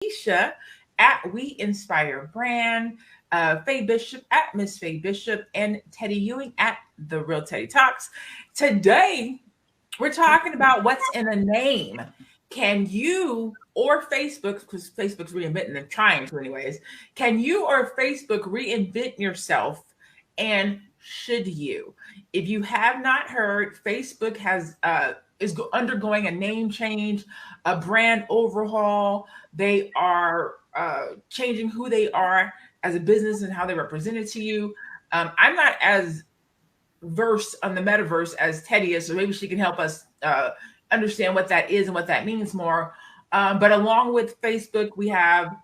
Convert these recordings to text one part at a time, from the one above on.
Keisha at We Inspire Brand, Faye Bishop at Miss Faye Bishop, and Teddy Ewing at The Real Teddy Talks. Today, we're talking about what's in a name. Can you or Facebook, because Facebook's reinventing, they're trying to anyways, can you or Facebook reinvent yourself, and should you? If you have not heard, Facebook is undergoing a name change, a brand overhaul. They are changing who they are as a business and how they represent it to you. I'm not as versed on the metaverse as Teddy is, so maybe she can help us understand what that is and what that means more. But along with Facebook, we have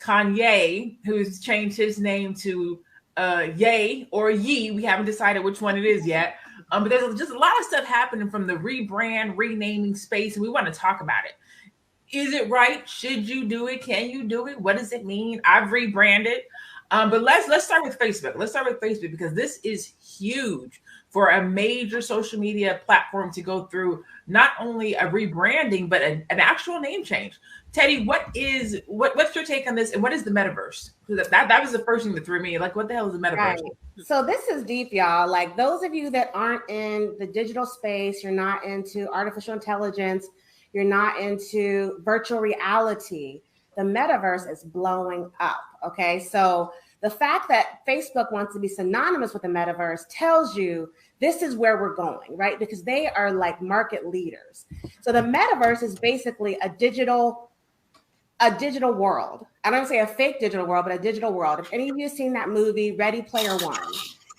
Kanye, who's changed his name to Ye or Ye. We haven't decided which one it is yet. But there's just a lot of stuff happening from the rebrand, renaming space, and we want to talk about it. Is it right? Should you do it? Can you do it? What does it mean? I've rebranded. But let's start with Facebook. Let's start with Facebook because this is huge for a major social media platform to go through not only a rebranding, but an actual name change. Teddy, what's your take on this, and what is the metaverse? That was the first thing that threw me. Like, what the hell is the metaverse? Right. So this is deep, y'all. Like, those of you that aren't in the digital space, you're not into artificial intelligence, you're not into virtual reality, the metaverse is blowing up. Okay, so the fact that Facebook wants to be synonymous with the metaverse tells you this is where we're going, right? Because they are like market leaders. So the metaverse is basically a digital world. I don't say a fake digital world, but a digital world. If any of you have seen that movie, Ready Player One,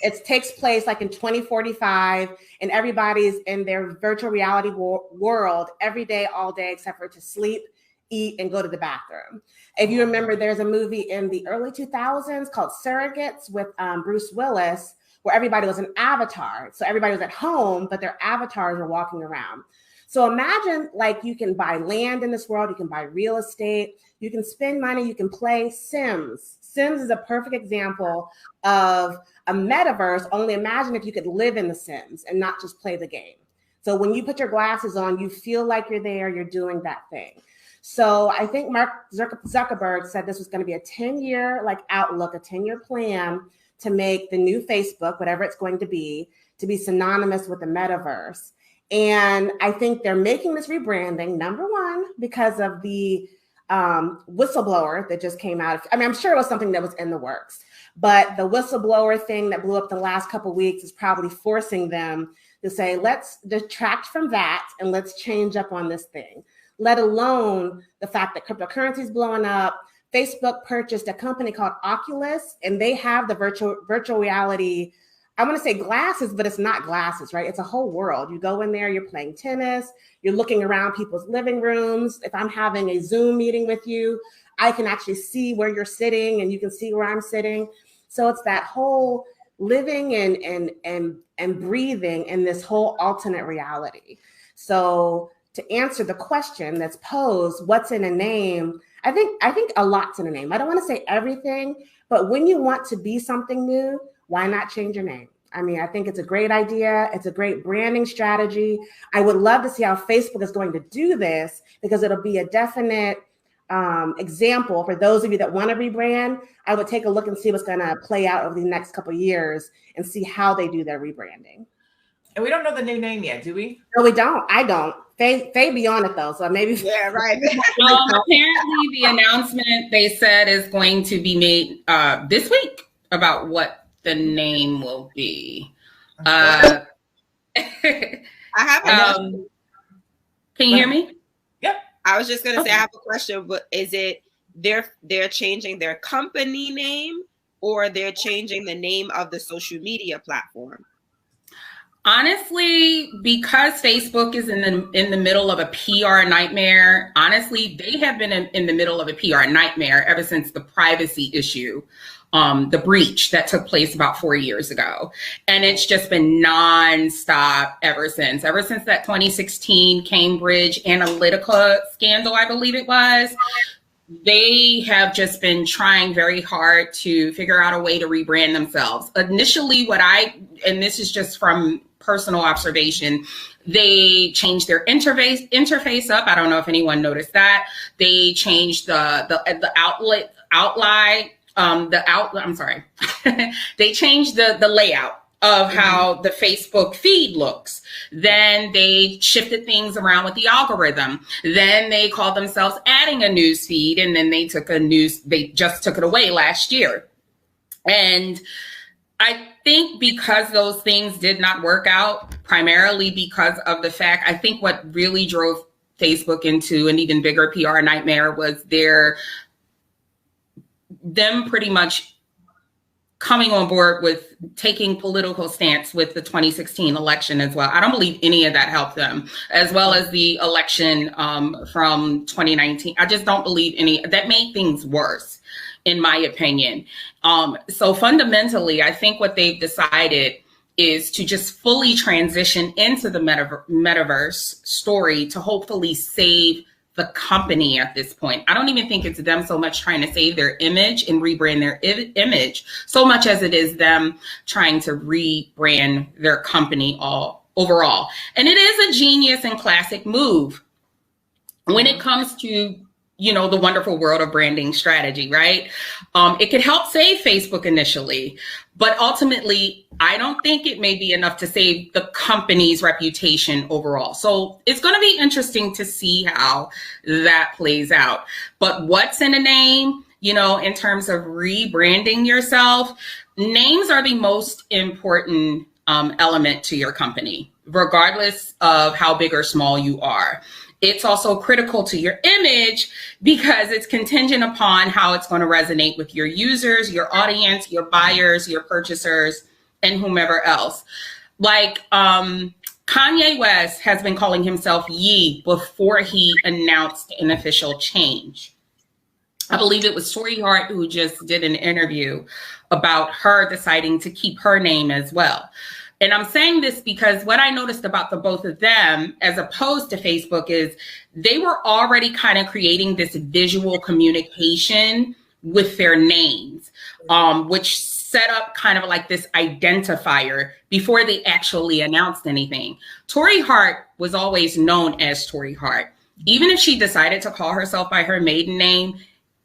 it takes place like in 2045, and everybody's in their virtual reality world every day, all day, except for to sleep, eat, and go to the bathroom. If you remember, there's a movie in the early 2000s called Surrogates with Bruce Willis, where everybody was an avatar. So everybody was at home, but their avatars were walking around. So imagine like you can buy land in this world, you can buy real estate, you can spend money, you can play Sims. Sims is a perfect example of a metaverse, only imagine if you could live in the Sims and not just play the game. So when you put your glasses on, you feel like you're there, you're doing that thing. So I think Mark Zuckerberg said this was going to be a 10-year outlook, a 10-year plan to make the new Facebook, whatever it's going to be synonymous with the metaverse. And I think they're making this rebranding, number one, because of the whistleblower that just came out. I mean, I'm sure it was something that was in the works, but the whistleblower thing that blew up the last couple of weeks is probably forcing them to say, let's detract from that and let's change up on this thing. Let alone the fact that cryptocurrency is blowing up. Facebook purchased a company called Oculus, and they have the virtual reality, I want to say glasses, but it's not glasses, right? It's a whole world. You go in there, you're playing tennis, you're looking around people's living rooms. If I'm having a Zoom meeting with you, I can actually see where you're sitting and you can see where I'm sitting. So it's that whole living and breathing in this whole alternate reality. So to answer the question that's posed, what's in a name? I think a lot's in a name. I don't want to say everything, but when you want to be something new, why not change your name? I mean, I think it's a great idea. It's a great branding strategy. I would love to see how Facebook is going to do this because it'll be a definite example for those of you that want to rebrand. I would take a look and see what's going to play out over the next couple of years and see how they do their rebranding. And we don't know the new name yet, do we? No, we don't. I don't. Faye be on it though, so maybe. Yeah, right. Apparently, the announcement they said is going to be made this week about what the name will be. I have a question. Can you hear me? Yep. I was just going to say I have a question, but is it they're changing their company name or they're changing the name of the social media platform? Honestly, because Facebook is in the middle of a PR nightmare, honestly, they have been in the middle of a PR nightmare ever since the privacy issue, the breach that took place about 4 years ago. And it's just been nonstop ever since that 2016 Cambridge Analytica scandal, I believe it was. They have just been trying very hard to figure out a way to rebrand themselves. Initially, and this is just from personal observation, they changed their interface up. I don't know if anyone noticed that. They changed the outline. They changed the layout of how the Facebook feed looks. Then they shifted things around with the algorithm. Then they called themselves adding a news feed, and then they just took it away last year. And I think because those things did not work out, primarily because of the fact, I think what really drove Facebook into an even bigger PR nightmare was them pretty much coming on board with taking political stance with the 2016 election as well. I don't believe any of that helped them, as well as the election from 2019. I just don't believe that made things worse, in my opinion. So fundamentally, I think what they've decided is to just fully transition into the metaverse story to hopefully save the company at this point. I don't even think it's them so much trying to save their image and rebrand their image, so much as it is them trying to rebrand their company overall. And it is a genius and classic move when it comes to, the wonderful world of branding strategy, right? It could help save Facebook initially, but ultimately, I don't think it may be enough to save the company's reputation overall. So it's going to be interesting to see how that plays out. But what's in a name, in terms of rebranding yourself, names are the most important element to your company, regardless of how big or small you are. It's also critical to your image because it's contingent upon how it's going to resonate with your users, your audience, your buyers, your purchasers, and whomever else. Like Kanye West has been calling himself Ye before he announced an official change. I believe it was Tori Hart who just did an interview about her deciding to keep her name as well. And I'm saying this because what I noticed about the both of them, as opposed to Facebook, is they were already kind of creating this visual communication with their names, which set up kind of like this identifier before they actually announced anything. Tori Hart was always known as Tori Hart. Even if she decided to call herself by her maiden name,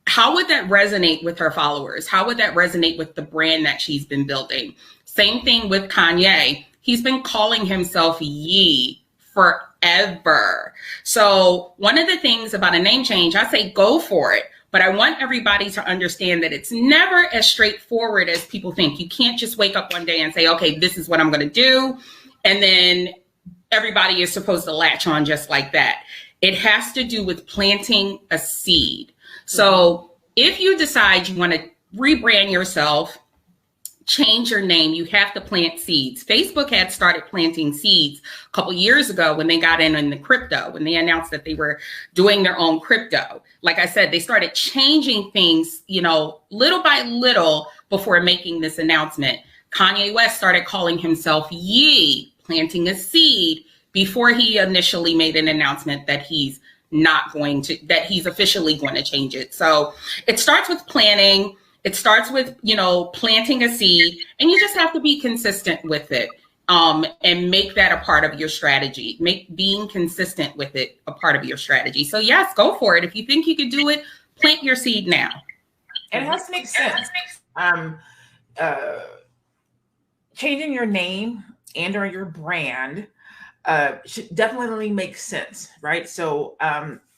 how would that resonate with her followers? How would that resonate with the brand that she's been building? Same thing with Kanye. He's been calling himself Ye forever. So one of the things about a name change, I say go for it. But I want everybody to understand that it's never as straightforward as people think. You can't just wake up one day and say, okay, this is what I'm going to do. And then everybody is supposed to latch on just like that. It has to do with planting a seed. So if you decide you want to rebrand yourself, change your name, you have to plant seeds. Facebook had started planting seeds a couple years ago when they got in the crypto, when they announced that they were doing their own crypto. Like I said, they started changing things, little by little before making this announcement. Kanye West started calling himself Ye, planting a seed, before he initially made an announcement that he's officially going to change it. So it starts with planning. It starts with, planting a seed, and you just have to be consistent with it, and make that a part of your strategy. Make being consistent with it a part of your strategy. So yes, go for it. If you think you could do it, plant your seed now. And it has to make sense. Changing your name and or your brand should definitely make sense, right? So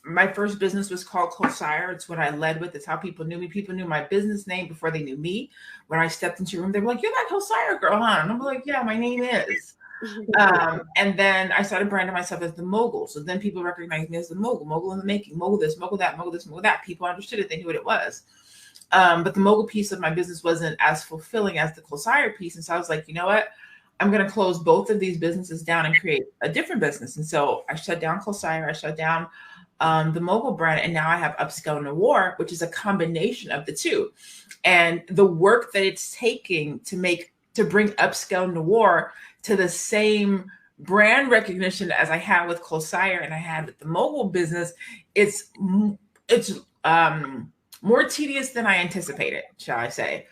my first business was called Closire. It's what I led with. It's how people knew me. People knew my business name before they knew me. When I stepped into a room, they were like, "You're that Closire girl, huh?" And I'm like, "Yeah, my name is." And then I started branding myself as the mogul. So then people recognized me as the mogul in the making, mogul this, mogul that, mogul this, mogul that. People understood it. They knew what it was. But the mogul piece of my business wasn't as fulfilling as the Closire piece. And so I was like, you know what? I'm going to close both of these businesses down and create a different business. And so I shut down Closire. I shut down the mogul brand. And now I have Upscale Noir, which is a combination of the two. And the work that it's taking to bring Upscale Noir to the same brand recognition as I had with Closire and I had with the mogul business, it's more tedious than I anticipated, shall I say.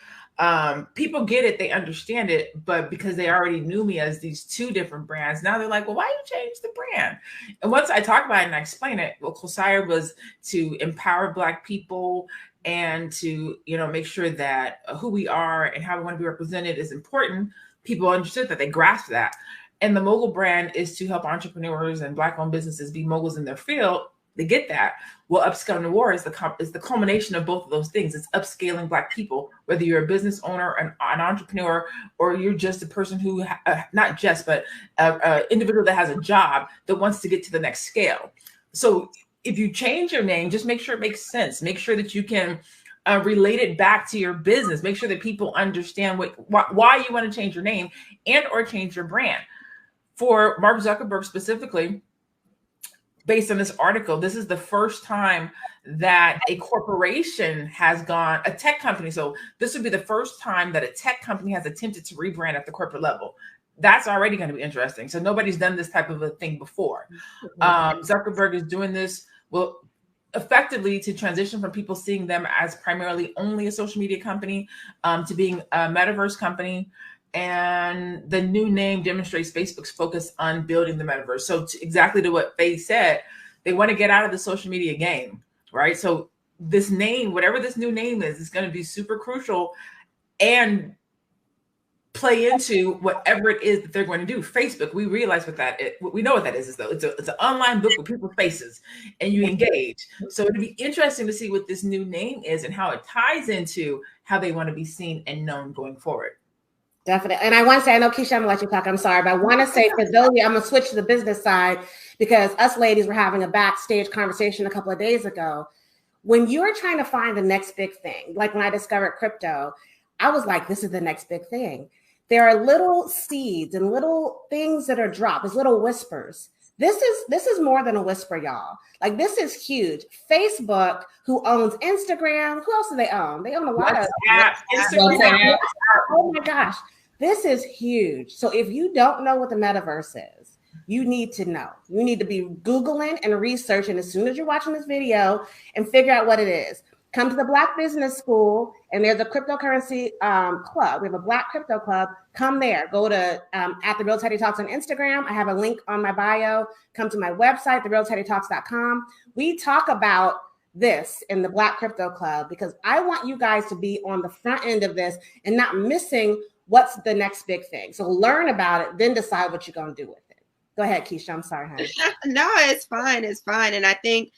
People get it, they understand it, but because they already knew me as these two different brands, now they're like, well, why you change the brand? And once I talk about it and I explain it, well, Cosire was to empower Black people and to, make sure that who we are and how we want to be represented is important. People understood that, they grasped that. And the mogul brand is to help entrepreneurs and Black-owned businesses be moguls in their field. They get that. Well, Upscaling the War is the culmination of both of those things. It's upscaling Black people, whether you're a business owner, an entrepreneur, or you're just a person who, not just, but an individual that has a job that wants to get to the next scale. So if you change your name, just make sure it makes sense. Make sure that you can relate it back to your business. Make sure that people understand why you want to change your name and or change your brand. For Mark Zuckerberg specifically, based on this article, this is the first time that a corporation has gone, a tech company. So this would be the first time that a tech company has attempted to rebrand at the corporate level. That's already going to be interesting. So nobody's done this type of a thing before. Zuckerberg is doing this, well, effectively to transition from people seeing them as primarily only a social media company to being a metaverse company. And the new name demonstrates Facebook's focus on building the metaverse. So exactly to what Faye said, they want to get out of the social media game, right? So this name, whatever this new name is going to be super crucial and play into whatever it is that they're going to do. Facebook, we realize we know what that is though. It's an online book with people's faces and you engage. So it'd be interesting to see what this new name is and how it ties into how they want to be seen and known going forward. Definitely. And I want to say, I know Keisha, I'm going to let you talk. I'm sorry, but I want to say for those of you, I'm going to switch to the business side because us ladies were having a backstage conversation a couple of days ago. When you're trying to find the next big thing, like when I discovered crypto, I was like, this is the next big thing. There are little seeds and little things that are dropped. There's little whispers. This is more than a whisper, y'all. Like, this is huge. Facebook, who owns Instagram, who else do they own? They own a lot of Instagram. Oh my gosh, this is huge. So if you don't know what the metaverse is, you need to know. You need to be Googling and researching as soon as you're watching this video and figure out what it is. Come to the Black Business School, and there's a cryptocurrency club. We have a Black crypto club. Come there. Go to at The Real Teddy Talks on Instagram. I have a link on my bio. Come to my website, therealteddytalks.com. We talk about this in the Black Crypto Club because I want you guys to be on the front end of this and not missing what's the next big thing. So learn about it, then decide what you're going to do with it. Go ahead, Keisha. I'm sorry, honey. No, it's fine. It's fine. And I think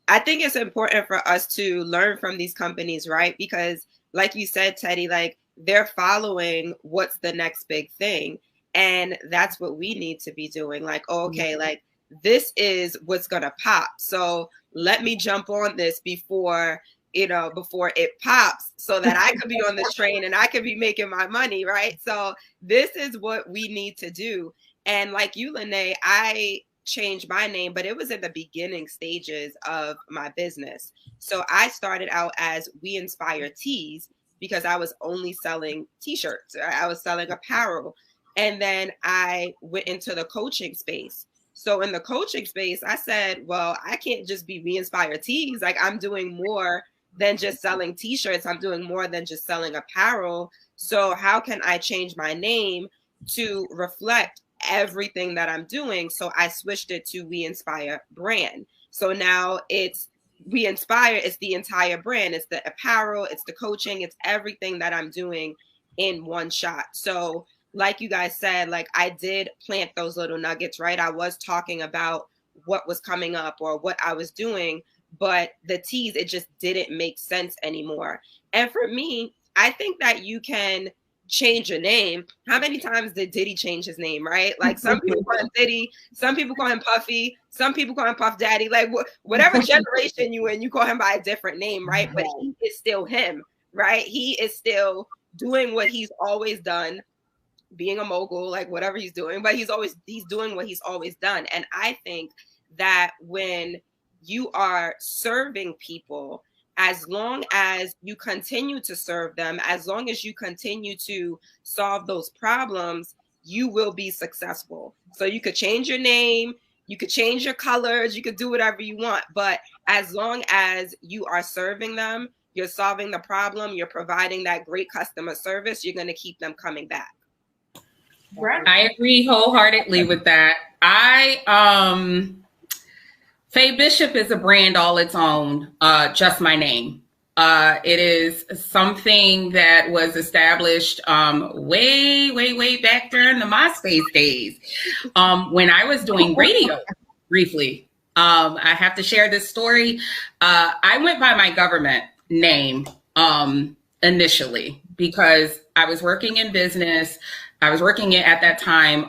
it's important for us to learn from these companies, right? Because like you said, Teddy, like they're following what's the next big thing. And that's what we need to be doing. Like, okay, like this is what's going to pop. So let me jump on this before it pops so that I could be on this train and I could be making my money, right? So this is what we need to do. And like you, Lene, I changed my name, but it was in the beginning stages of my business. So I started out as We Inspire Tees because I was only selling t-shirts. I was selling apparel. And then I went into the coaching space. So in the coaching space, I said, well, I can't just be We Inspire Tees. Like I'm doing more than just selling t-shirts. I'm doing more than just selling apparel. So how can I change my name to reflect everything that I'm doing? So I switched it to We Inspire brand. So now it's We Inspire, it's the entire brand. It's the apparel, it's the coaching, it's everything that I'm doing in one shot. So like you guys said, like I did plant those little nuggets, right? I was talking about what was coming up or what I was doing, but the teas, it just didn't make sense anymore. And for me, I think that you can change your name. How many times did Diddy change his name, right? Like some people call him Diddy, some people call him Puffy, some people call him Puff Daddy, like whatever generation you in, you call him by a different name, right? But he is still him, right? He is still doing what he's always done, being a mogul, like whatever he's doing, but he's doing what he's always done. And I think that when you are serving people, as long as you continue to serve them, as long as you continue to solve those problems, you will be successful. So you could change your name, you could change your colors, you could do whatever you want. But as long as you are serving them, you're solving the problem, you're providing that great customer service, you're going to keep them coming back. Right. I agree wholeheartedly with that. Faye Bishop is a brand all its own, just my name. It is something that was established way back during the MySpace days, when I was doing radio briefly. I have to share this story. I went by my government name initially because I was working in business. I was working at that time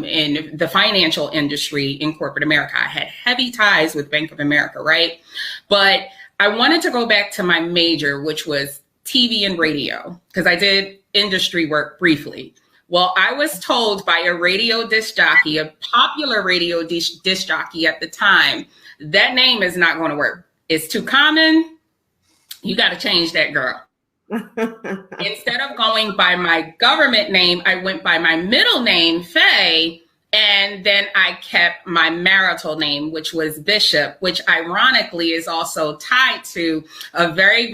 in the financial industry in corporate America. I had heavy ties with Bank of America, right? But I wanted to go back to my major, which was TV and radio, because I did industry work briefly. Well, I was told by a radio disc jockey, a popular radio disc jockey at the time, that name is not going to work. It's too common. You got to change that, girl. Instead of going by my government name, I went by my middle name, Faye, and then I kept my marital name, which was Bishop, which ironically is also tied to a very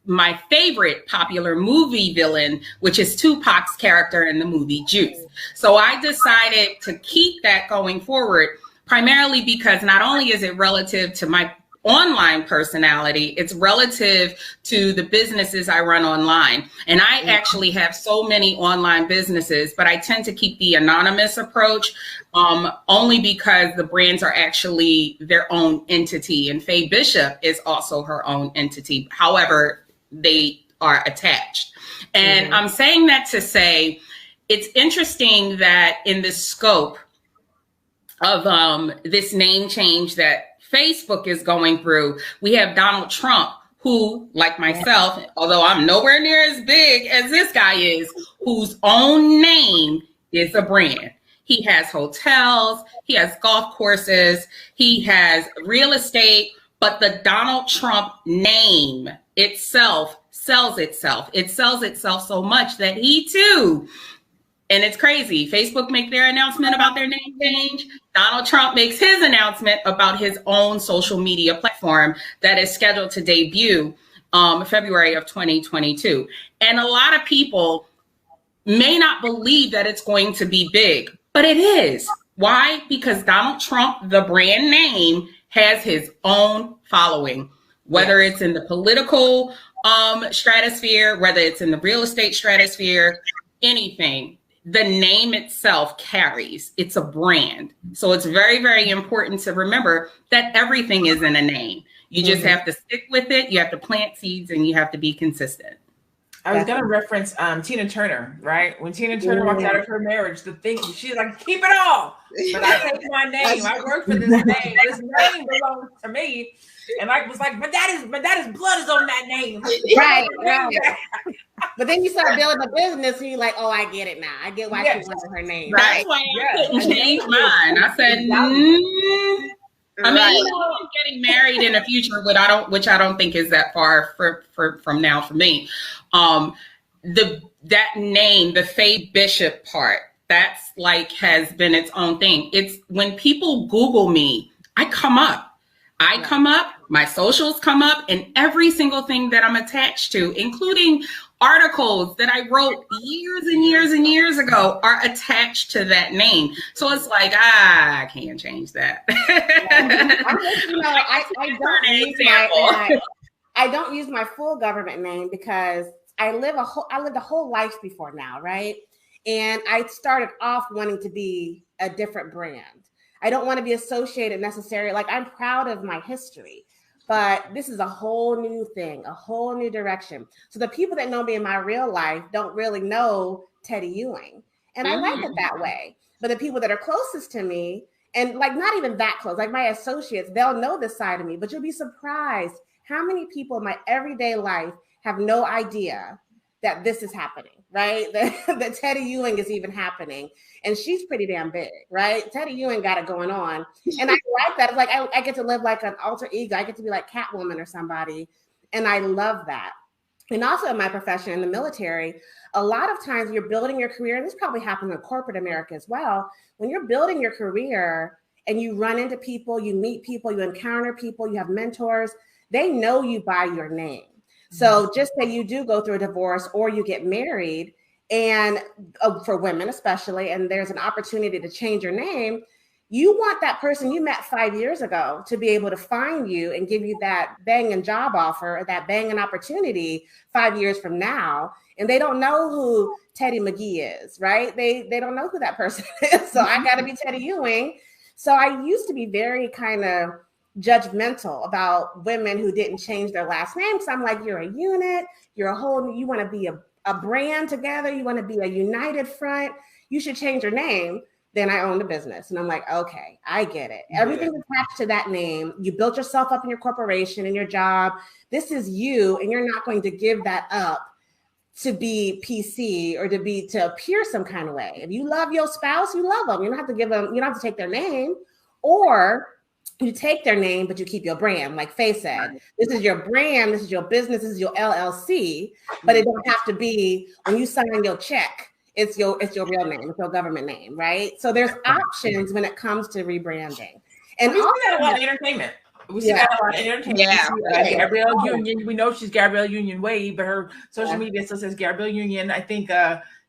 my favorite popular movie villain, which is Tupac's character in the movie Juice. So I decided to keep that going forward, primarily because not only is it relative to my online personality, it's relative to the businesses I run online. And I actually have so many online businesses, but I tend to keep the anonymous approach only because the brands are actually their own entity. And Faye Bishop is also her own entity. However, they are attached. And I'm saying that to say, it's interesting that in the scope of this name change that Facebook is going through, we have Donald Trump, who, like myself, although I'm nowhere near as big as this guy is, whose own name is a brand. He has hotels, he has golf courses, he has real estate, but the Donald Trump name itself sells itself. It sells itself so much that he too, and it's crazy, Facebook make their announcement about their name change. Donald Trump makes his announcement about his own social media platform that is scheduled to debut February of 2022. And a lot of people may not believe that it's going to be big, but it is. Why? Because Donald Trump, the brand name, has his own following, whether it's in the political stratosphere, whether it's in the real estate stratosphere, anything. The name itself carries. It's a brand. So it's very important to remember that everything is in a name. You just have to stick with it. You have to plant seeds and you have to be consistent. I was going to reference Tina Turner, right? When Tina Turner walked out of her marriage, the thing, she's like, keep it all. But I take my name. I work for this name. This name belongs to me. And I was like, but daddy's blood is on that name. Right. But then you start building a business and you're like, oh, I get it now. I get why she wanted her name. That's why I couldn't change mine. I said, I mean, I'm getting married in the future, which I don't think is that far from now for me. That name, the Faye Bishop part, that's like has been its own thing. It's when people Google me, I come up, my socials come up, and every single thing that I'm attached to, including articles that I wrote years and years and years ago, are attached to that name. So it's like, I can't change that. I don't use my full government name because I lived a whole life before now, right? And I started off wanting to be a different brand. I don't want to be associated necessarily, like I'm proud of my history, but this is a whole new thing, a whole new direction. So the people that know me in my real life don't really know Teddy Ewing. And I like it that way. But the people that are closest to me, and like not even that close, like my associates, they'll know this side of me, but you'll be surprised how many people in my everyday life have no idea that this is happening, right? That Teddy Ewing is even happening. And she's pretty damn big, right? Teddy Ewing got it going on. And I like that. It's like I get to live like an alter ego. I get to be like Catwoman or somebody. And I love that. And also in my profession in the military, a lot of times you're building your career, and this probably happens in corporate America as well. When you're building your career and you run into people, you meet people, you encounter people, you have mentors, they know you by your name. So just say you do go through a divorce or you get married, and for women especially, and there's an opportunity to change your name, you want that person you met 5 years ago to be able to find you and give you that banging job offer or that banging opportunity 5 years from now. And they don't know who Teddy McGee is, right? They don't know who that person is. So I got to be Teddy Ewing. So I used to be very kind of judgmental about women who didn't change their last name. So I'm like, you're a unit, you're a whole, you want to be a brand together, you want to be a united front, you should change your name. Then I own the business. And I'm like, okay, I get it. Everything's attached to that name. You built yourself up in your corporation and your job. This is you, and you're not going to give that up to be PC or to appear some kind of way. If you love your spouse, you love them. You don't have to give them, you don't have to take their name, or you take their name, but you keep your brand. Like Faye said, this is your brand, this is your business, this is your LLC, but it don't have to be when you sign your check. It's your real name, it's your government name, right? So there's options when it comes to rebranding. And we see that a lot in entertainment. We see that a lot in entertainment. Yeah. Gabrielle Union, we know she's Gabrielle Union Wade, but her social media still says Gabrielle Union. I think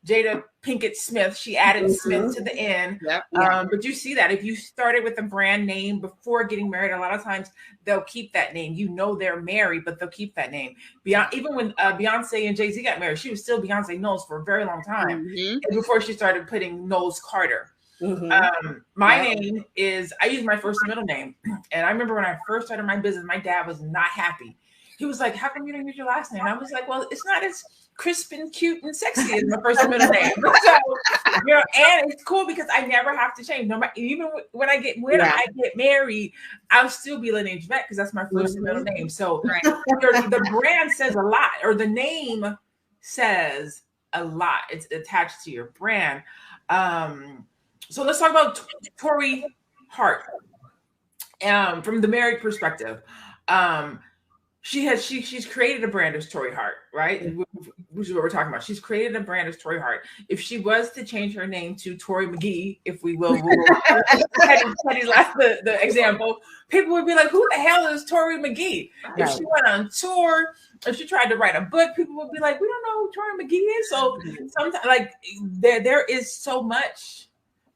Jada Pinkett Smith, she added Smith to the end. But you see that if you started with a brand name before getting married, a lot of times they'll keep that name. You know they're married, but they'll keep that name. Even when Beyonce and Jay-Z got married, she was still Beyonce Knowles for a very long time. And before she started putting Knowles Carter. My name is, I use my first and middle name. And I remember when I first started my business, my dad was not happy. He was like, how come you don't use your last name? I was like, well, it's not as crisp and cute and sexy as my first and middle name. So, and it's cool because I never have to change. No matter, even when I get married, I'll still be Lynn H. Beck because that's my first and middle name. So the brand says a lot, or the name says a lot. It's attached to your brand. So let's talk about Tori Hart. From the married perspective. She's created a brand as Tori Hart, right? Which is what we're talking about. She's created a brand as Tori Hart. If she was to change her name to Tori McGee, if we will, Teddy's last the example, people would be like, "Who the hell is Tori McGee?" Right. If she went on tour, if she tried to write a book, people would be like, "We don't know who Tori McGee is." So sometimes, like, there is so much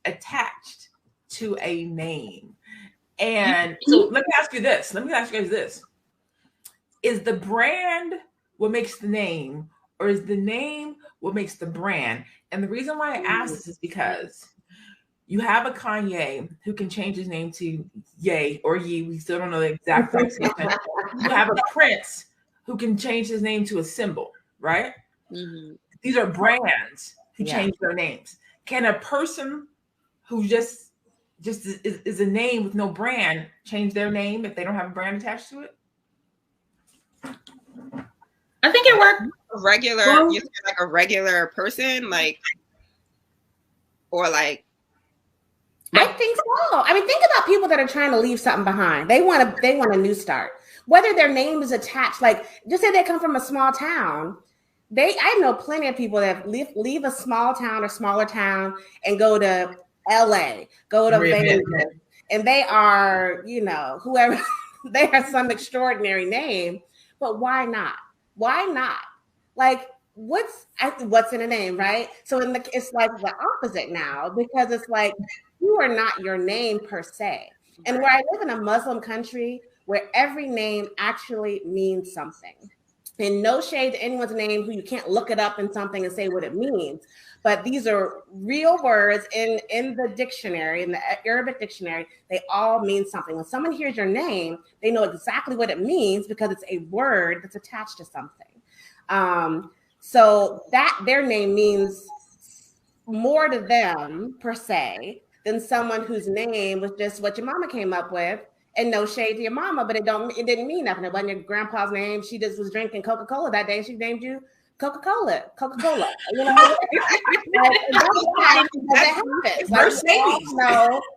attached to a name, and so let me ask you this. Let me ask you guys this. Is the brand what makes the name, or is the name what makes the brand? And the reason why I ask this is because you have a Kanye who can change his name to Ye or Ye. We still don't know the exact pronunciation. You have a Prince who can change his name to a symbol, right? These are brands who change their names. Can a person who just is a name with no brand change their name if they don't have a brand attached to it? I think it worked. You like a regular person, like, or like. I think so. I mean, think about people that are trying to leave something behind. They want a new start. Whether their name is attached, like, just say they come from a small town. I know plenty of people that leave a small town or smaller town and go to LA, go to Vegas, and they are, whoever. They have some extraordinary name. But why not? Why not? Like, what's in a name, right? So it's like the opposite now, because it's like you are not your name per se. And where I live in a Muslim country where every name actually means something. And no shade to anyone's name who you can't look it up in something and say what it means. But these are real words in the dictionary, in the Arabic dictionary. They all mean something. When someone hears your name, they know exactly what it means because it's a word that's attached to something. So that their name means more to them per se than someone whose name was just what your mama came up with. And no shade to your mama, but it didn't mean nothing. It wasn't your grandpa's name. She just was drinking Coca-Cola that day. She named you Coca-Cola. You know, Mercedes.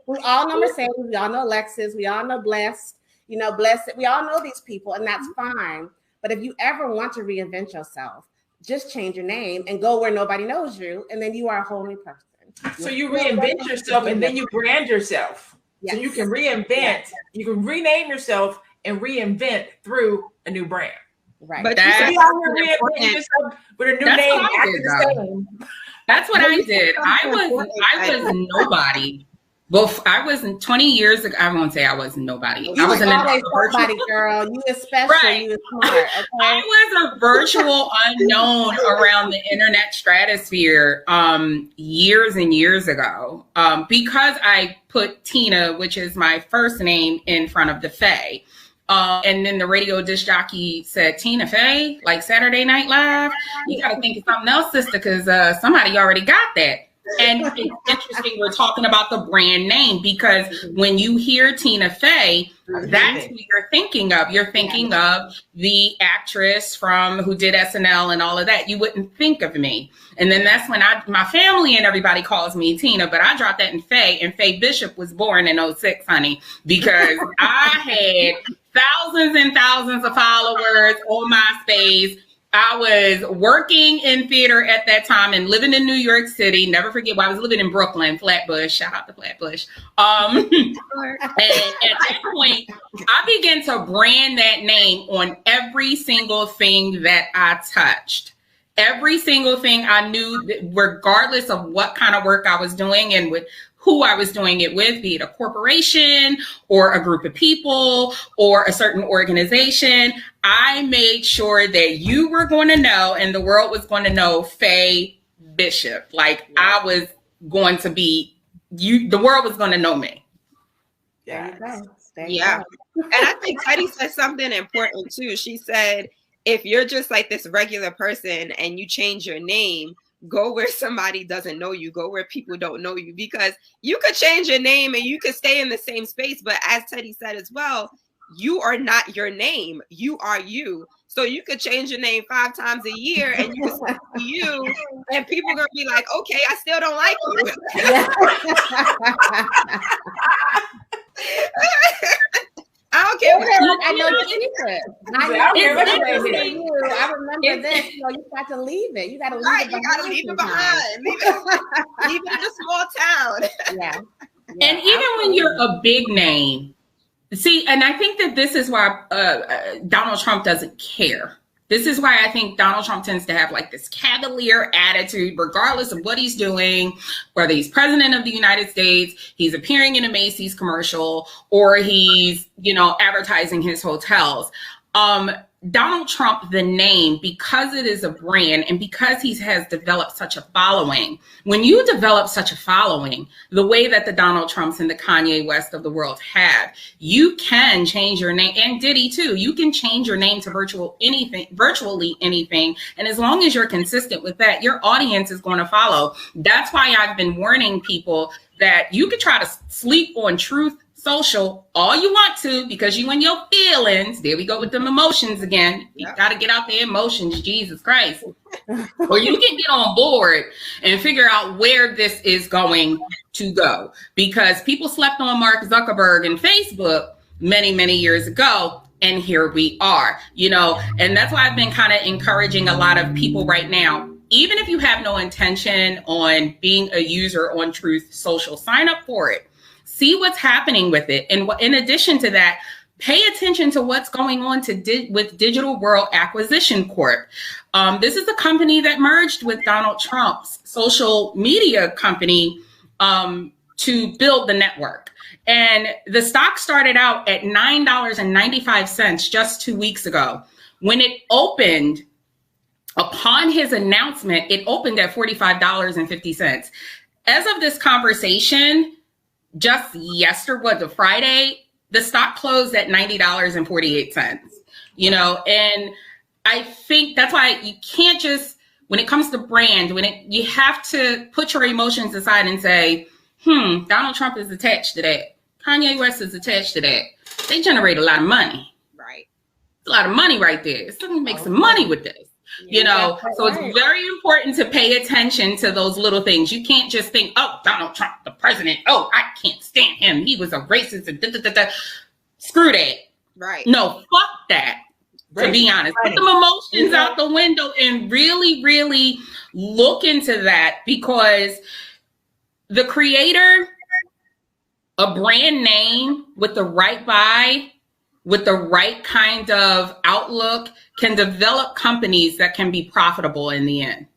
We all know Mercedes. We all know Lexus. We all know Blessed. Blessed. We all know these people, and that's fine. But if you ever want to reinvent yourself, just change your name and go where nobody knows you, and then you are a whole new person. So you reinvent yourself, and then you brand yourself. Yes. So you can reinvent, you can rename yourself and reinvent through a new brand. Right. But So we out here reinventing yourself with a new That's name what I after did, the same. That's what I did. I was nobody. Well, I wasn't 20 years ago. I won't say I was nobody. You I was always somebody, girl. You is special. Right. You is smart. Okay? I was a virtual unknown around the internet stratosphere years and years ago because I put Tina, which is my first name, in front of the Faye. And then the radio disc jockey said, Tina Fey, like Saturday Night Live, you got to think of something else, sister, because somebody already got that. And it's interesting we're talking about the brand name because when you hear Tina Fey, that's who you're thinking of. You're thinking of the actress from who did SNL and all of that. You wouldn't think of me. And then that's when my family and everybody calls me Tina, but I dropped that in Faye, and Faye Bishop was born in 06, honey, because I had thousands and thousands of followers on MySpace. I was working in theater at that time and living in New York City. Never forget, I was living in Brooklyn, Flatbush. Shout out to Flatbush. And at that point, I began to brand that name on every single thing that I touched. Every single thing I knew, regardless of what kind of work I was doing and with who I was doing it with, be it a corporation or a group of people or a certain organization, I made sure that you were going to know and the world was going to know Faye Bishop. Like I was going to be, the world was going to know me. There you go. Yeah. And I think Teddy said something important too. She said, if you're just like this regular person and you change your name, go where somebody doesn't know you, go where people don't know you, because you could change your name and you could stay in the same space. But as Teddy said as well, you are not your name. You are you. So you could change your name 5 times a year and you can still be you, and people are going to be like, okay, I still don't like you. I don't care. I know the secret. I remember this. You got to leave it. You got to leave it behind. You got to leave it behind. Leave it in a small town. Yeah. And even when you're a big name, see, and I think that this is why Donald Trump doesn't care. This is why I think Donald Trump tends to have like this cavalier attitude, regardless of what he's doing, whether he's president of the United States, he's appearing in a Macy's commercial, or he's, advertising his hotels. Donald Trump, the name, because it is a brand and because he has developed such a following, when you develop such a following, the way that the Donald Trumps and the Kanye West of the world have, you can change your name, and Diddy too. You can change your name to virtually anything. And as long as you're consistent with that, your audience is going to follow. That's why I've been warning people that you could try to sleep on Truth Social all you want to, because you and your feelings, there we go with them emotions again. You got to get out the emotions, Jesus Christ. Or you can get on board and figure out where this is going to go, because people slept on Mark Zuckerberg and Facebook many, many years ago. And here we are, and that's why I've been kind of encouraging a lot of people right now. Even if you have no intention on being a user on Truth Social, sign up for it. See what's happening with it. And in addition to that, pay attention to what's going on with Digital World Acquisition Corp. This is a company that merged with Donald Trump's social media company to build the network. And the stock started out at $9.95 just 2 weeks ago. When it opened, upon his announcement, it opened at $45.50. As of this conversation, just yesterday, Friday, the stock closed at $90.48, and I think that's why you can't just, when it comes to brand, you have to put your emotions aside and say, Donald Trump is attached to that. Kanye West is attached to that. They generate a lot of money. Right. A lot of money right there. Somebody make some money with this. So it's very important to pay attention to those little things. You can't just think, oh, Donald Trump, the president. Oh, I can't stand him. He was a racist. And Screw that. Right. No, fuck that. To be honest, put them emotions out the window and really, really look into that, because the creator, a brand name with the right buy, with the right kind of outlook can develop companies that can be profitable in the end.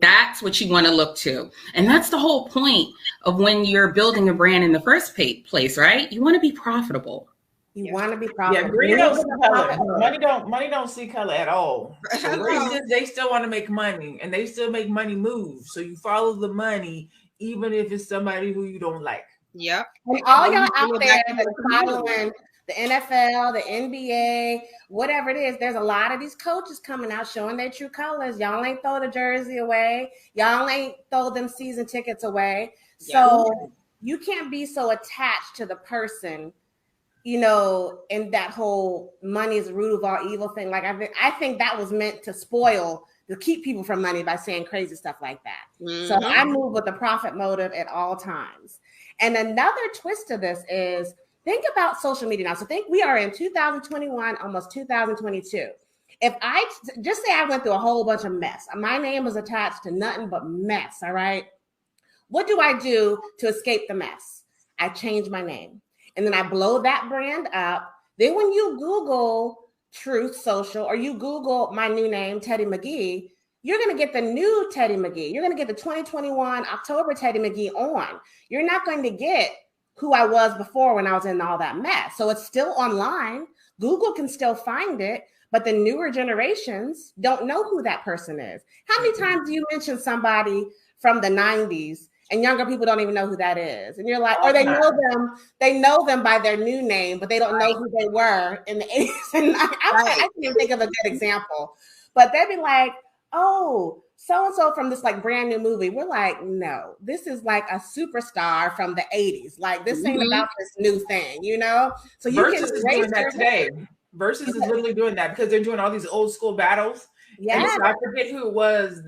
That's what you want to look to. And that's the whole point of when you're building a brand in the first place, right? You want to be profitable. You want to be profitable. Yeah, green don't see color. Money don't see color at all. So they still want to make money, and they still make money move. So you follow the money, even if it's somebody who you don't like. Yep. And all y'all out there that's following the NFL, the NBA, whatever it is, there's a lot of these coaches coming out showing their true colors. Y'all ain't throw the jersey away. Y'all ain't throw them season tickets away. So you can't be so attached to the person, you know, and that whole money is the root of all evil thing. Like I think that was meant to keep people from money by saying crazy stuff like that. Mm-hmm. So I move with the profit motive at all times. And another twist to this is, think about social media now. So think we are in 2021, almost 2022. If I just say I went through a whole bunch of mess, my name was attached to nothing but mess, all right? What do I do to escape the mess? I change my name. And then I blow that brand up. Then when you Google Truth Social or you Google my new name, Teddy McGee, you're going to get the new Teddy McGee. You're going to get the 2021 October Teddy McGee on. You're not going to get who I was before when I was in all that mess. So it's still online. Google can still find it, but the newer generations don't know who that person is. How many times do you mention somebody from the 90s and younger people don't even know who that is? And you're like, or they know them by their new name, but they don't know who they were in the 80s and 90s. I can't even think of a good example, but they'd be like, oh, so-and-so from this like brand new movie. We're like, no, this is like a superstar from the 80s. Like this ain't about this new thing, you know? So you Versus is doing that today. Versus is literally doing that because they're doing all these old school battles. Yeah. I forget who it was.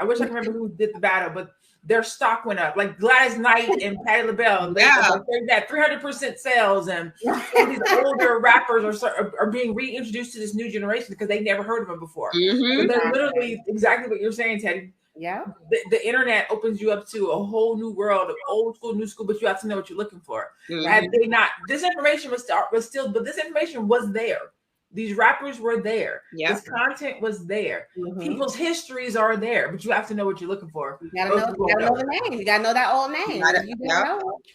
I wish I could remember who did the battle, but their stock went up. Like Gladys Knight and Patti LaBelle. They got 300% sales, and these older rappers are being reintroduced to this new generation because they never heard of them before. Mm-hmm. So they're literally exactly what you're saying, Teddy. Yeah. The internet opens you up to a whole new world of old school, new school, but you have to know what you're looking for. Mm-hmm. This information was still, but this information was there. These rappers were there. Yep. This content was there. Mm-hmm. People's histories are there, but you have to know what you're looking for. You gotta know the name. You gotta know that old name. You didn't know it,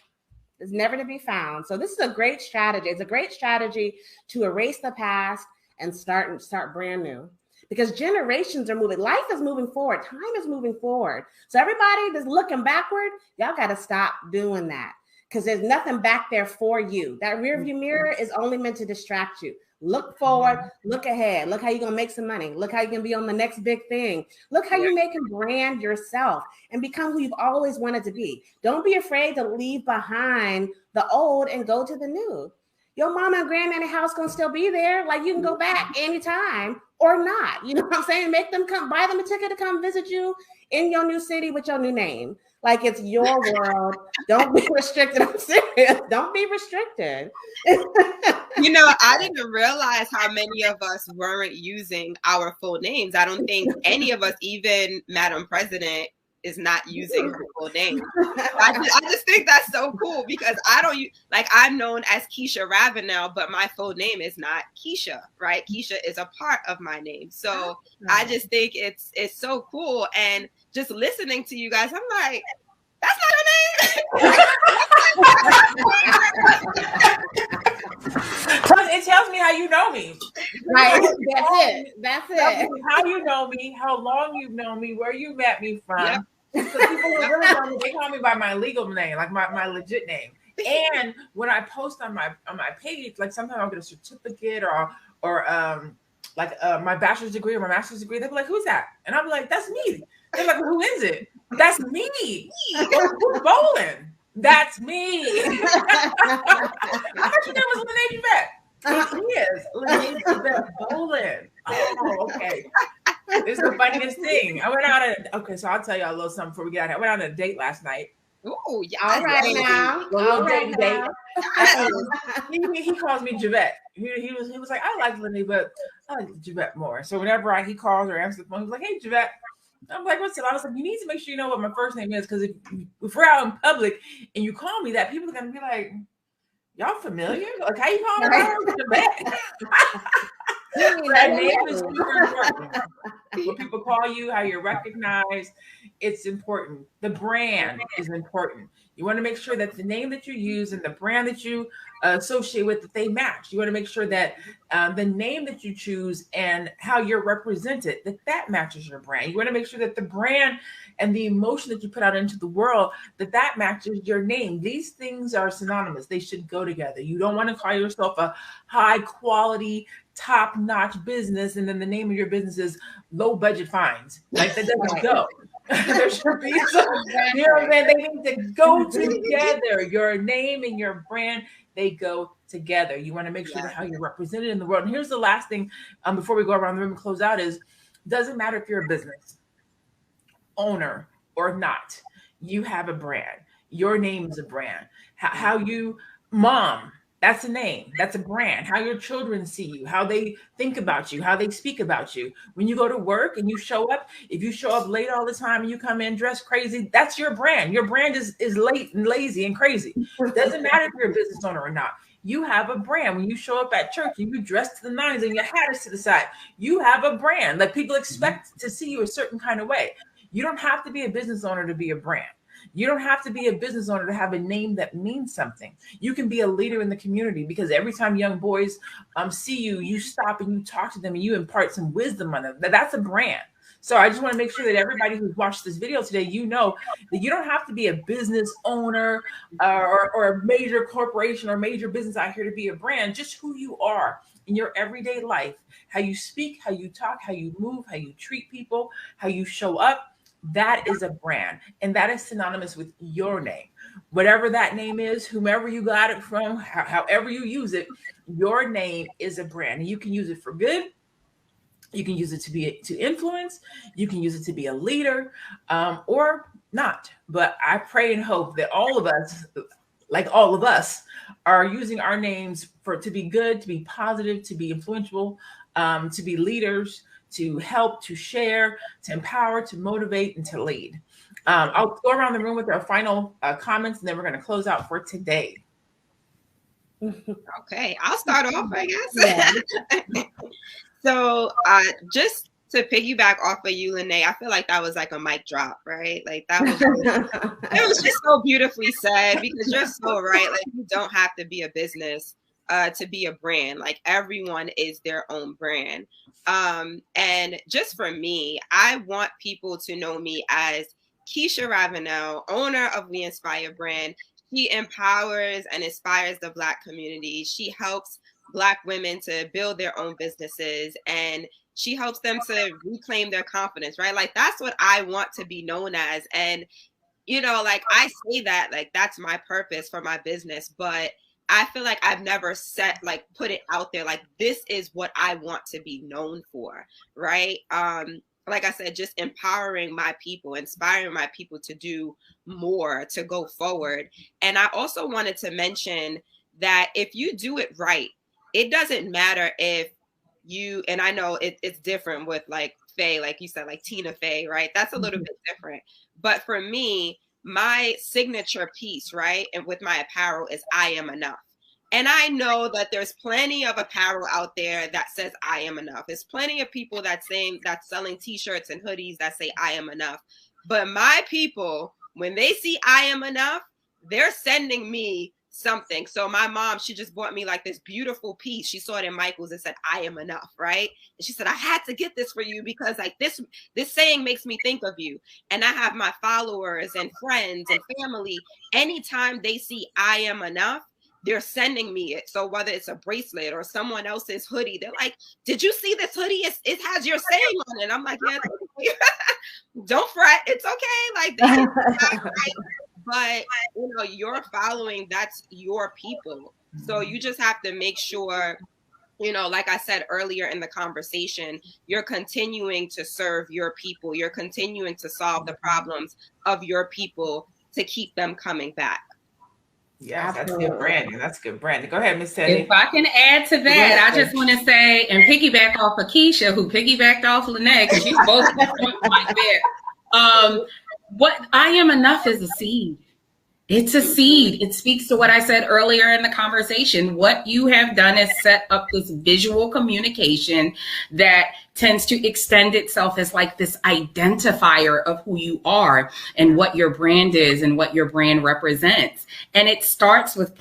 it's never to be found. So this is a great strategy. It's a great strategy to erase the past and start brand new. Because generations are moving. Life is moving forward. Time is moving forward. So everybody that's looking backward, y'all got to stop doing that because there's nothing back there for you. That rearview mirror is only meant to distract you. Look forward, look ahead. Look how you're going to make some money. Look how you can be on the next big thing. Look how you make and brand yourself and become who you've always wanted to be. Don't be afraid to leave behind the old and go to the new. Your mama and granddaddy house going to still be there. Like you can go back anytime or not. You know what I'm saying? Make them come, buy them a ticket to come visit you in your new city with your new name. Like it's your world. Don't be restricted. I'm serious. Don't be restricted. You know, I didn't realize how many of us weren't using our full names. I don't think any of us, even Madam President, is not using her full name. I just think that's so cool because I'm known as Keisha Ravenel, but my full name is not Keisha, right? Keisha is a part of my name. So I just think it's so cool. And just listening to you guys, I'm like, that's not her name. It tells me how you know me. Right. That's it. How you know me, how long you've known me, where you met me from. Yep. So people who really know me, they call me by my legal name, like my legit name. And when I post on my page, like sometimes I'll get a certificate or my bachelor's degree or my master's degree. They'll be like, "Who's that?" And I'll be like, "That's me." They're like, "Who is it?" "That's me." "Who's bowling?" "That's me." I thought your name was Lene Yvette. It is Lene Yvette Bowling. Oh, okay. This is the funniest thing. I went out so I'll tell y'all a little something before we get out here. I went on a date last night. Oh, yeah. All right now. Date. He calls me Javette. He was like, I like Lene, but I like Javette more. So whenever he calls or answers the phone, he's like, "Hey, Javette." I'm like, "What's up?" I was like, "You need to make sure you know what my first name is, because if we're out in public and you call me that, people are gonna be like, Y'all familiar? Like, how you calling her? That name is super important. What people call you, how you're recognized, it's important. The brand is important. You want to make sure that the name that you use and the brand that you associate with, that they match. You want to make sure that the name that you choose and how you're represented, that matches your brand. You want to make sure that the brand and the emotion that you put out into the world, that matches your name. These things are synonymous. They should go together. You don't want to call yourself a high quality, top-notch business, and then the name of your business is low budget finds. Like, that doesn't go. There should be some, you know what I'm saying? They need to go together. Your name and your brand, they go together. You want to make sure that how you're represented in the world. And here's the last thing before we go around the room and close out is, doesn't matter if you're a business owner or not, you have a brand. Your name is a brand. How you, mom, that's a name. That's a brand. How your children see you, how they think about you, how they speak about you. When you go to work and you show up, if you show up late all the time and you come in dressed crazy, that's your brand. Your brand is late and lazy and crazy. Doesn't matter if you're a business owner or not. You have a brand. When you show up at church and you dress to the nines and your hat is to the side, you have a brand. Like, people expect to see you a certain kind of way. You don't have to be a business owner to be a brand. You don't have to be a business owner to have a name that means something. You can be a leader in the community, because every time young boys see you, you stop and you talk to them and you impart some wisdom on them. That's a brand. So I just want to make sure that everybody who's watched this video today, you know that you don't have to be a business owner or a major corporation or major business out here to be a brand. Just who you are in your everyday life, how you speak, how you talk, how you move, how you treat people, how you show up. That is a brand, and that is synonymous with your name. Whatever that name is, whomever you got it from, however you use it, your name is a brand. And you can use it for good. You can use it to influence. You can use it to be a leader, or not. But I pray and hope that all of us, like all of us, are using our names to be good, to be positive, to be influential, to be leaders, to help, to share, to empower, to motivate, and to lead. I'll go around the room with our final comments, and then we're going to close out for today. Okay, I'll start off, I guess. Yeah. So just to piggyback off of you, Lene, I feel like that was like a mic drop, right? Like, that was it was just so beautifully said, because you're so right. Like, you don't have to be a business to be a brand. Like, everyone is their own brand. And just for me, I want people to know me as Keisha Ravenel, owner of We Inspire brand. She empowers and inspires the Black community. She helps Black women to build their own businesses, and she helps them to reclaim their confidence, right? Like, that's what I want to be known as. And, you know, like, I say that, like, that's my purpose for my business, but I feel like I've never put it out there, like, this is what I want to be known for, right? Like I said, just empowering my people, inspiring my people to do more, to go forward. And I also wanted to mention that if you do it right, it doesn't matter if you, and I know it's different with like Faye, like you said, like Tina Fey, right? That's a little bit different. But for me, my signature piece, right, and with my apparel is I am enough. And I know that there's plenty of apparel out there that says I am enough. There's plenty of people that's selling t-shirts and hoodies that say I am enough. But my people, when they see I am enough, they're sending me something. So my mom, she just bought me like this beautiful piece. She saw it in Michael's and said, I am enough, right? And she said, I had to get this for you because like this saying makes me think of you. And I have my followers and friends and family, anytime they see I am enough, they're sending me it. So whether it's a bracelet or someone else's hoodie, they're like, did you see this hoodie? It has your saying on it. And I'm like, yeah, don't fret. It's okay. Like, that's not right. But, you know, you're following, that's your people. So you just have to make sure, you know, like I said earlier in the conversation, you're continuing to serve your people. You're continuing to solve the problems of your people to keep them coming back. Yeah, that's good branding. That's good branding. Go ahead, Miss Teddy. If I can add to that, I just want to say, and piggyback off of Keisha, who piggybacked off Lene, because you both like there. What I am enough is a seed. It's a seed. It speaks to what I said earlier in the conversation. What you have done is set up this visual communication that tends to extend itself as like this identifier of who you are and what your brand is and what your brand represents. And it starts with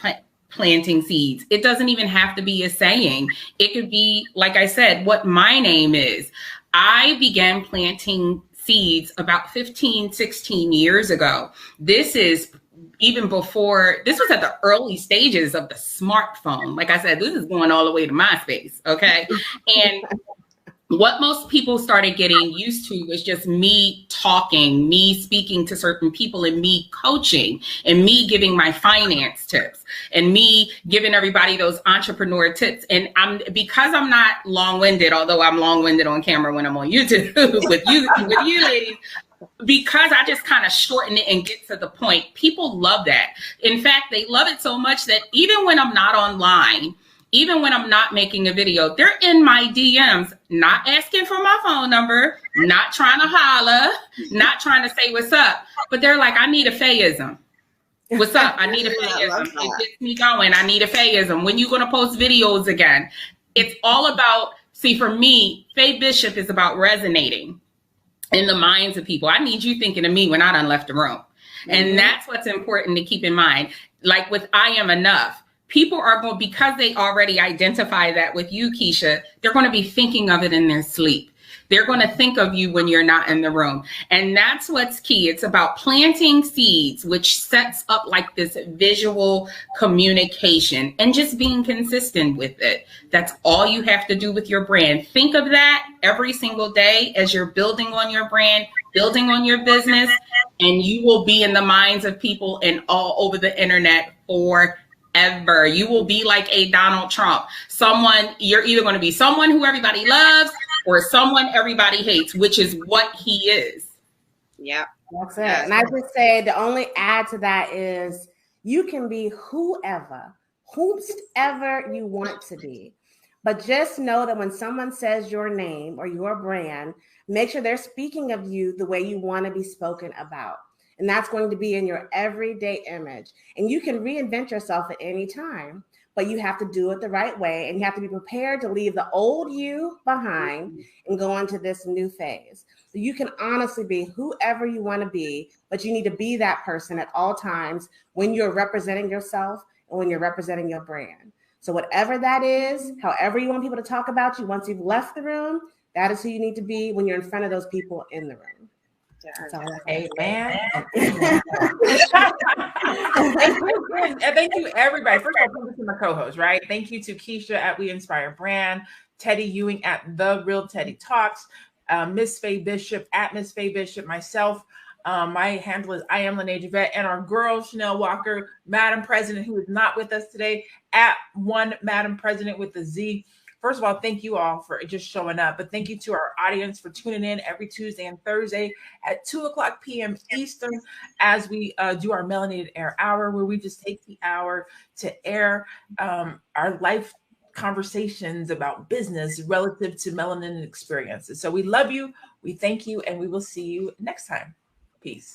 planting seeds. It doesn't even have to be a saying. It could be, like I said, what my name is. I began planting seeds about 15, 16 years ago. This is even before, this was at the early stages of the smartphone. Like I said, this is going all the way to MySpace, okay? And what most people started getting used to was just me talking, me speaking to certain people, and me coaching, and me giving my finance tips, and me giving everybody those entrepreneur tips. And because I'm not long-winded, although I'm long-winded on camera when I'm on YouTube with you ladies, because I just kind of shorten it and get to the point. People love that. In fact, they love it so much that even when I'm not online, even when I'm not making a video, they're in my DMs, not asking for my phone number, not trying to holler, not trying to say what's up, but they're like, I need a Fayeism. What's up? I need a Fayeism. It gets me going. I need a Fayeism. When you going to post videos again? It's all about, see, for me, Faye Bishop is about resonating in the minds of people. I need you thinking of me when I done left the room. And that's what's important to keep in mind. Like with I Am Enough, people are going, because they already identify that with you, Keisha, they're going to be thinking of it in their sleep. They're going to think of you when you're not in the room. And that's what's key. It's about planting seeds, which sets up like this visual communication and just being consistent with it. That's all you have to do with your brand. Think of that every single day as you're building on your brand, building on your business, and you will be in the minds of people and all over the internet forever. You will be like a Donald Trump. You're either going to be someone who everybody loves or someone everybody hates, which is what he is. Yeah. That's it. And I just say the only add to that is you can be whomever you want to be. But just know that when someone says your name or your brand, make sure they're speaking of you the way you want to be spoken about. And that's going to be in your everyday image. And you can reinvent yourself at any time, but you have to do it the right way. And you have to be prepared to leave the old you behind and go into this new phase. So you can honestly be whoever you want to be, but you need to be that person at all times when you're representing yourself and when you're representing your brand. So whatever that is, however you want people to talk about you once you've left the room, that is who you need to be when you're in front of those people in the room. Amen. Thank you, everybody. First of all, thank you to my co-host, right? Thank you to Keisha at We Inspire Brand, Teddy Ewing at The Real Teddy Talks, Miss Faye Bishop at Miss Faye Bishop, myself. My handle is I Am Lene Javette, and our girl Chanel Walker, Madam President, who is not with us today, at One Madam President with the Z. First of all, thank you all for just showing up, but thank you to our audience for tuning in every Tuesday and Thursday at 2:00 p.m. Eastern as we do our Melanated Air Hour, where we just take the hour to air our life conversations about business relative to melanin experiences. So we love you, we thank you, and we will see you next time. Peace.